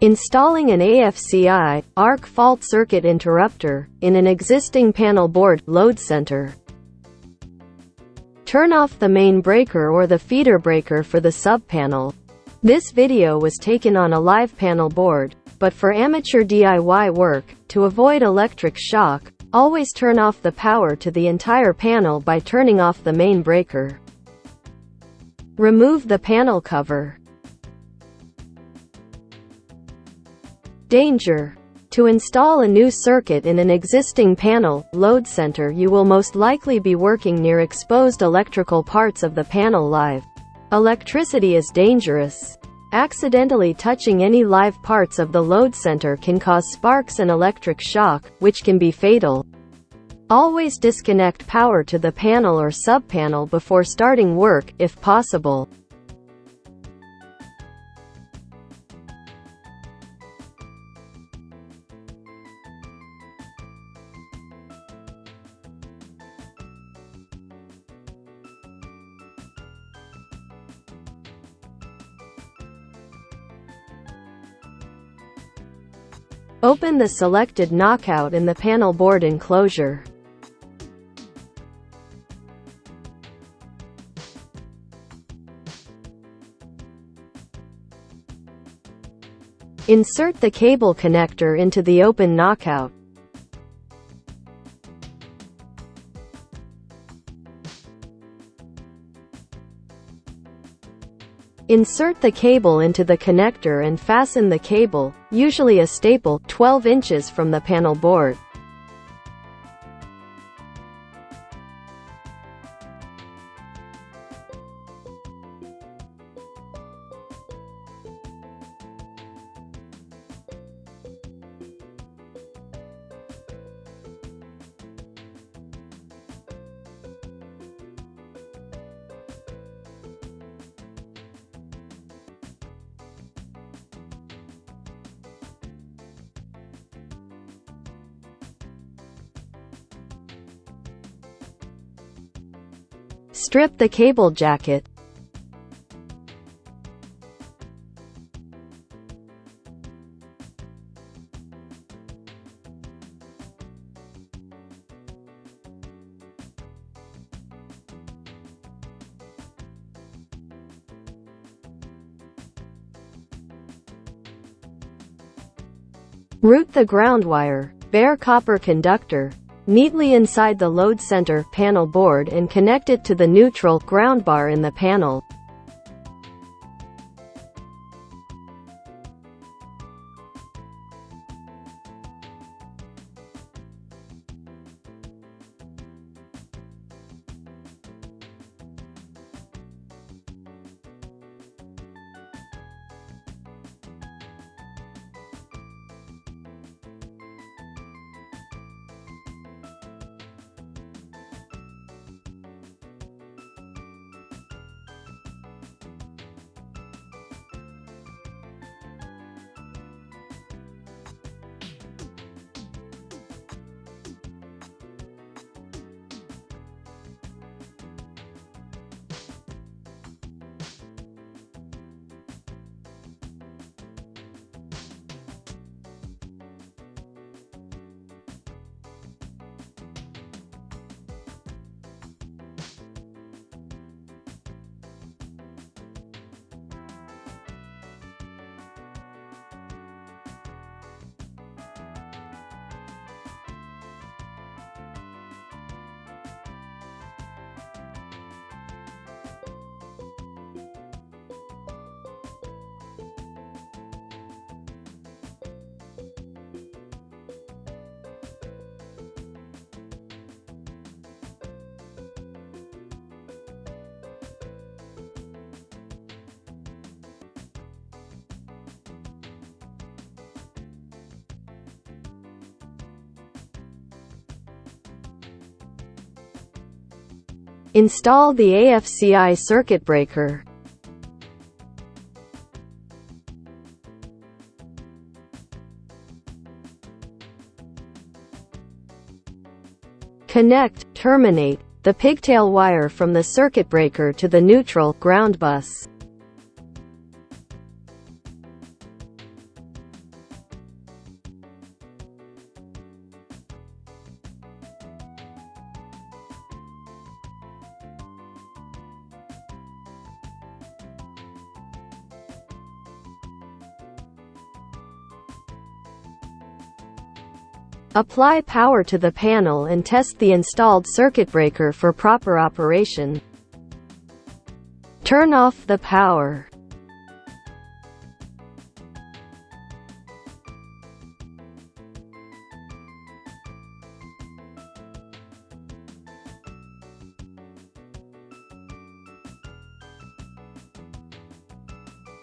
Installing an AFCI, arc fault circuit interrupter, in an existing panel board, load center. Turn off the main breaker or the feeder breaker for the sub-panel. This video was taken on a live panel board, but for amateur DIY work, to avoid electric shock, always turn off the power to the entire panel by turning off the main breaker. Remove the panel cover. Danger. To install a new circuit in an existing panel, load center, you will most likely be working near exposed electrical parts of the panel live. Electricity is dangerous. Accidentally touching any live parts of the load center can cause sparks and electric shock, which can be fatal. Always disconnect power to the panel or sub-panel before starting work, if possible. Open the selected knockout in the panel board enclosure. Insert the cable connector into the open knockout. Insert the cable into the connector and fasten the cable, usually a staple, 12 inches from the panel board. Strip the cable jacket. Route the ground wire, bare copper conductor, neatly inside the load center panel board and connect it to the neutral ground bar in the panel. Install the AFCI circuit breaker. Connect, terminate, the pigtail wire from the circuit breaker to the neutral ground bus. Apply power to the panel and test the installed circuit breaker for proper operation. Turn off the power.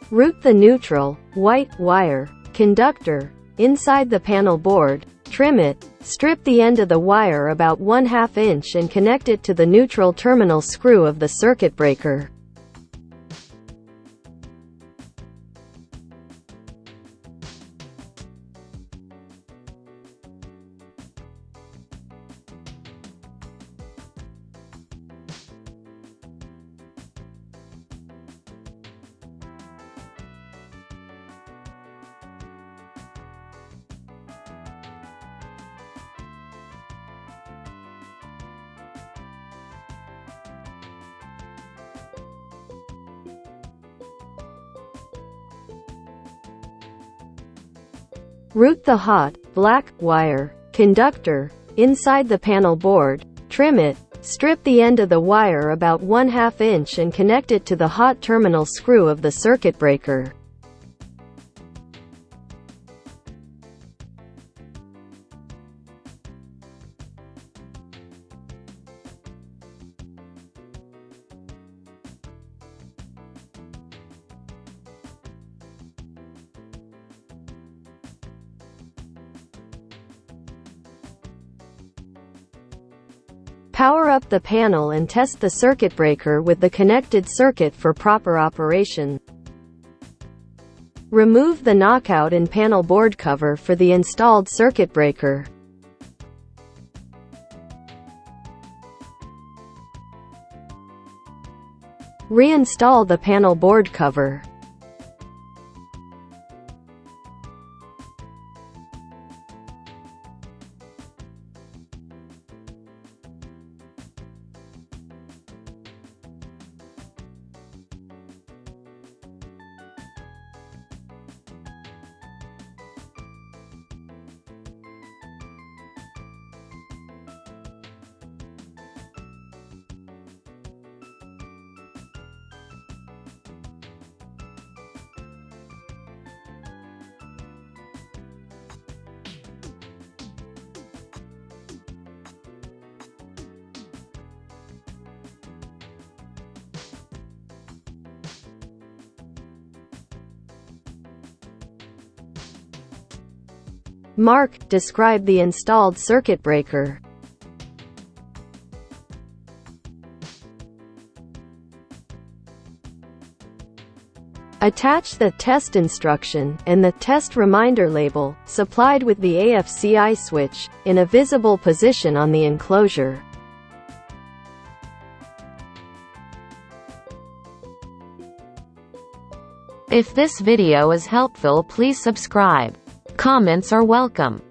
Route the neutral, white, wire, conductor, inside the panel board, trim it, strip the end of the wire about 1/2 inch and connect it to the neutral terminal screw of the circuit breaker. Route the hot, black, wire, conductor, inside the panel board, trim it, strip the end of the wire about 1/2 inch and connect it to the hot terminal screw of the circuit breaker. Power up the panel and test the circuit breaker with the connected circuit for proper operation. Remove the knockout and panel board cover for the installed circuit breaker. Reinstall the panel board cover. Mark, describe the installed circuit breaker. Attach the test instruction, and the test reminder label, supplied with the AFCI switch, in a visible position on the enclosure. If this video is helpful, please subscribe. Comments are welcome.